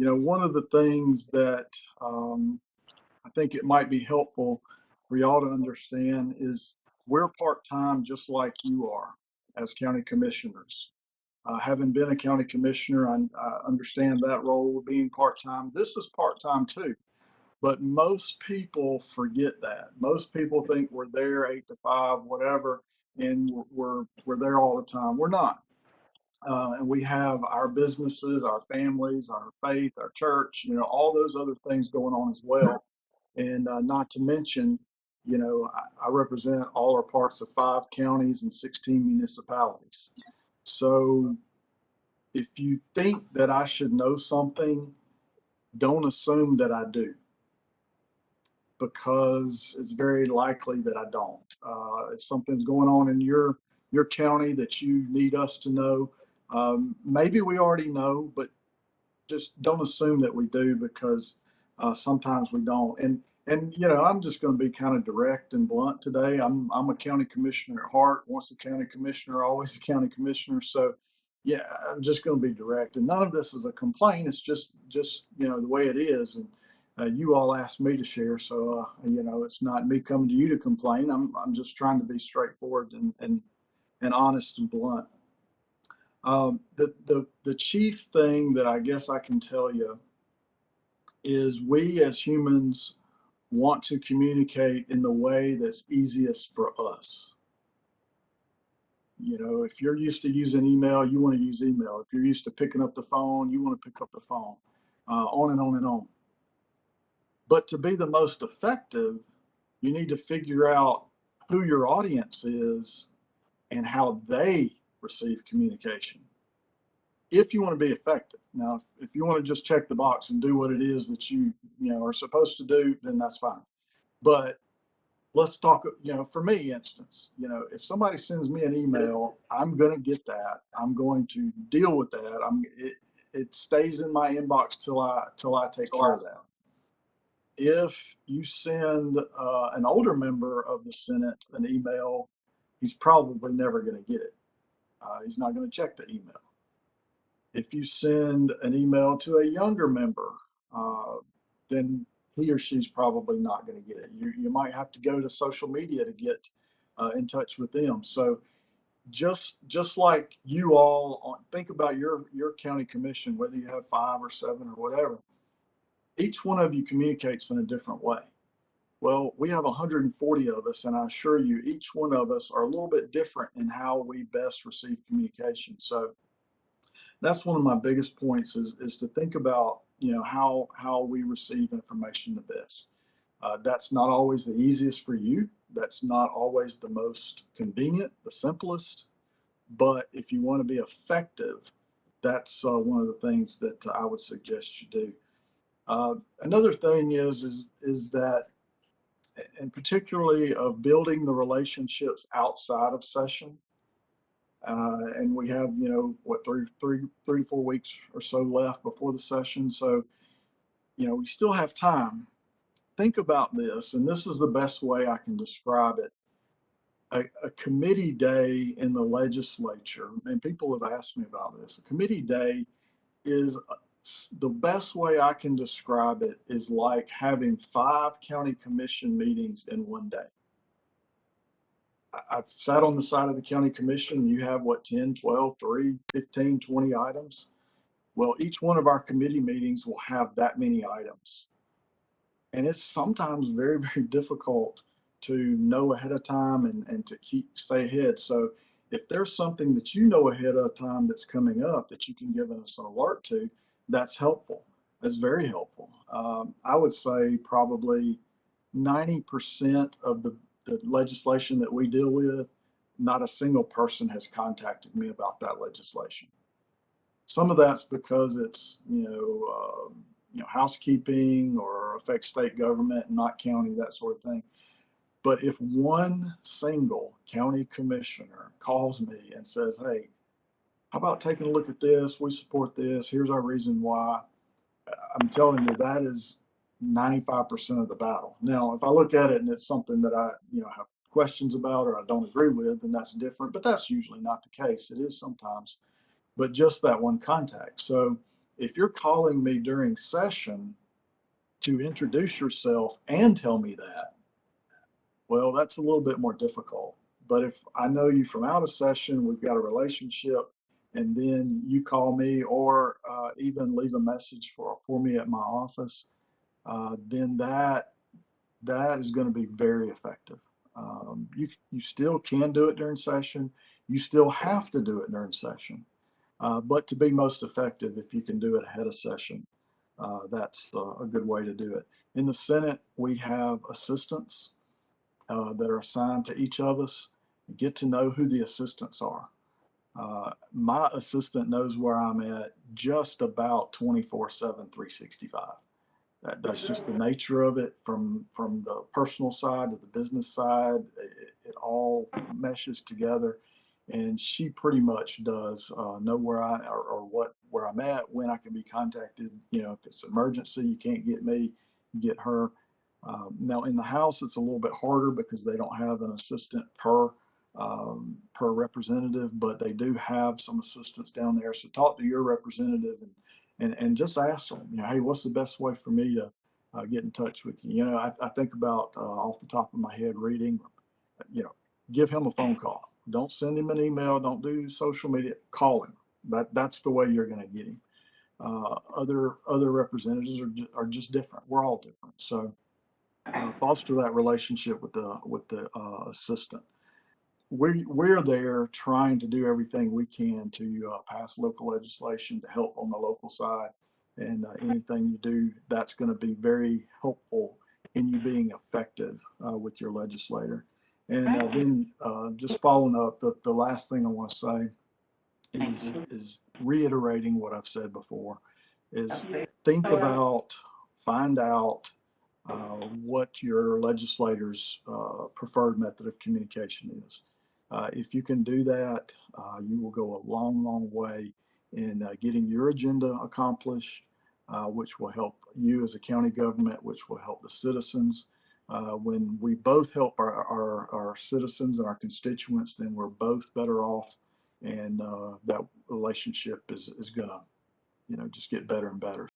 one of the things that I think it might be helpful for y'all to understand is we're part-time just like you are as county commissioners. Having been a county commissioner, I understand that role of being part-time. This is part-time too, but most people forget that. Most people think we're there 8 to 5, whatever, and we're there all the time. We're not. And we have our businesses, our families, our faith, our church, all those other things going on as well. And not to mention, I represent all our parts of 5 counties and 16 municipalities. So if you think that I should know something, don't assume that I do, because it's very likely that I don't. If something's going on in your county that you need us to know, maybe we already know, but just don't assume that we do, because sometimes we don't. And I'm just going to be kind of direct and blunt today. I'm a county commissioner at heart. Once a county commissioner, always a county commissioner. So yeah, I'm just going to be direct. And none of this is a complaint. It's just the way it is. And you all asked me to share, so it's not me coming to you to complain. I'm just trying to be straightforward and honest and blunt. The chief thing that I guess I can tell you is we as humans want to communicate in the way that's easiest for us. If you're used to using email, you want to use email. If you're used to picking up the phone, you want to pick up the phone, on and on and on. But to be the most effective, you need to figure out who your audience is and how they receive communication, if you want to be effective. Now, if you want to just check the box and do what it is that you are supposed to do, then that's fine. But let's talk, for me, instance, if somebody sends me an email, I'm going to get that. I'm going to deal with that. It stays in my inbox till I take care of that. If you send an older member of the Senate an email, he's probably never going to get it. He's not going to check the email. If you send an email to a younger member, then he or she's probably not going to get it. You might have to go to social media to get in touch with them. So just like you all think about your county commission, whether you have 5 or 7 or whatever, each one of you communicates in a different way. Well, we have 140 of us, and I assure you, each one of us are a little bit different in how we best receive communication. So that's one of my biggest points is to think about, how we receive information the best. That's not always the easiest for you. That's not always the most convenient, the simplest. But if you want to be effective, that's one of the things that I would suggest you do. Another thing is that, and particularly of building the relationships outside of session. And we have, what, 3 to 4 weeks or so left before the session. So, we still have time. Think about this, and this is the best way I can describe it. A committee day in the legislature, and people have asked me about this. A committee day is the best way I can describe it is like having 5 county commission meetings in one day. I've sat on the side of the county commission. You have what, 10, 12, 3, 15, 20 items. Well, each one of our committee meetings will have that many items. And it's sometimes very, very difficult to know ahead of time and to stay ahead. So if there's something that you know ahead of time that's coming up that you can give us an alert to, that's helpful. That's very helpful. I would say probably 90% of the legislation that we deal with, not a single person has contacted me about that legislation. Some of that's because it's housekeeping or affects state government, not county, that sort of thing. But if one single county commissioner calls me and says, "Hey, how about taking a look at this? We support this. Here's our reason why," I'm telling you, that is 95% of the battle. Now, if I look at it and it's something that I, have questions about or I don't agree with, then that's different. But that's usually not the case. It is sometimes, but just that one contact. So If you're calling me during session to introduce yourself and tell me that, well, that's a little bit more difficult. But if I know you from out of session, we've got a relationship, and then you call me or even leave a message for me at my office, then that is going to be very effective. You still can do it during session. You still have to do it during session. But to be most effective, if you can do it ahead of session, that's a good way to do it. In the Senate, we have assistants that are assigned to each of us. Get to know who the assistants are. My assistant knows where I'm at just about 24/7, 365. That's just the nature of it, from the personal side to the business side. It all meshes together, and she pretty much does know where I or what where I'm at, when I can be contacted. You know, if it's an emergency, you can't get me, get her. Now in the House, it's a little bit harder because they don't have an assistant per representative, but they do have some assistants down there. So talk to your representative and just ask them, you know, hey, what's the best way for me to get in touch with you? You know, I think about off the top of my head reading, you know, give him a phone call. Don't send him an email. Don't do social media. Call him. That's the way you're going to get him. Other representatives are just different. We're all different. So foster that relationship with the assistant. We're there trying to do everything we can to pass local legislation to help on the local side. And anything you do, that's going to be very helpful in you being effective with your legislator. And then just following up, the last thing I want to say is reiterating what I've said before, is think about, find out what your legislator's preferred method of communication is. If you can do that, you will go a long, long way in getting your agenda accomplished, which will help you as a county government, which will help the citizens. When we both help our citizens and our constituents, then we're both better off, and that relationship is going to, you know, just get better and better.